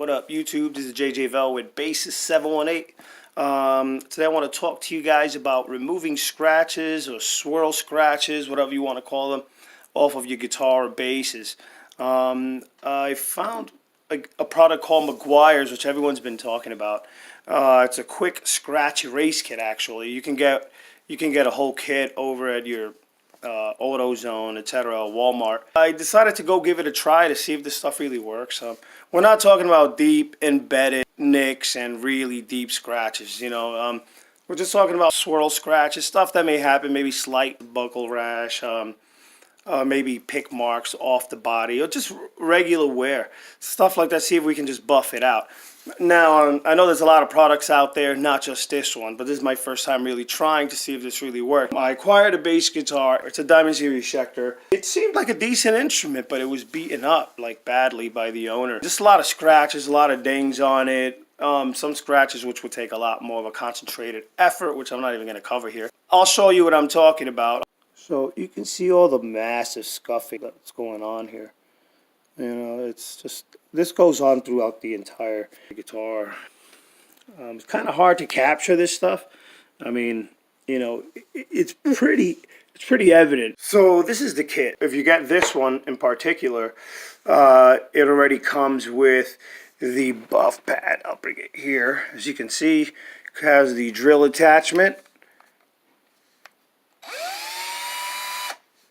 What up, YouTube? This is JJ Vel with Basis 718. Today I want to talk to you guys about removing scratches or swirl scratches, whatever you want to call them, off of your guitar or basses. I found a product called Meguiar's, which everyone's been talking about. It's a quick scratch erase kit. Actually, you can get a whole kit over at your AutoZone, etc., Walmart. I decided to go give it a try to see if this stuff really works. We're not talking about deep embedded nicks and really deep scratches, we're just talking about swirl scratches, stuff that may happen, maybe slight buckle rash, maybe pick marks off the body, or just regular wear, stuff like that. See if we can just buff it out. Now, I know there's a lot of products out there, not just this one, but this is my first time really trying to see if this really worked. I acquired a bass guitar. It's a Diamond Series Schecter. It seemed like a decent instrument, but it was beaten up like badly by the owner. Just a lot of scratches, a lot of dings on it. Some scratches which would take a lot more of a concentrated effort, which I'm not even going to cover here. I'll show you what I'm talking about. So you can see all the massive scuffing that's going on here. It's just, this goes on throughout the entire guitar. It's kind of hard to capture this stuff. I mean, it's pretty evident. So this is the kit. If you get this one in particular, it already comes with the buff pad. I'll bring it here. As you can see, it has the drill attachment.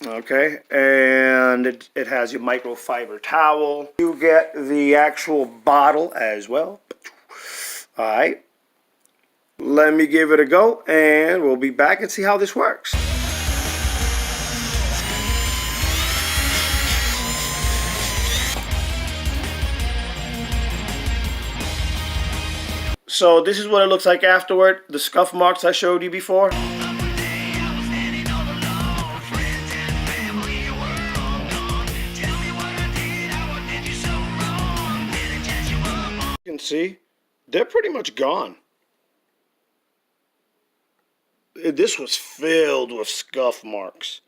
Okay, and it has your microfiber towel. You get the actual bottle as well. Alright, let me give it a go and we'll be back and see how this works. So this is what it looks like afterward. The scuff marks I showed you before. You can see they're pretty much gone. This was filled with scuff marks.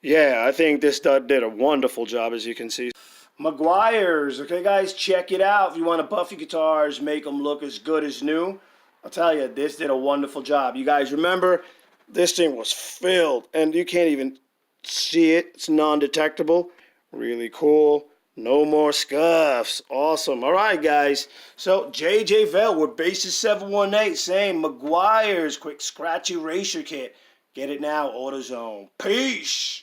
Yeah, I think this stud did a wonderful job, as you can see. Meguiar's, okay guys, check it out. If you want to buff your guitars, make them look as good as new, I'll tell you, this did a wonderful job. You guys remember, this thing was filled, and you can't even see it. It's non-detectable. Really cool. No more scuffs. Awesome. All right, guys. So, JJ Vel with Basis 718 saying Meguiar's quick scratch eraser kit. Get it now, AutoZone. Peace.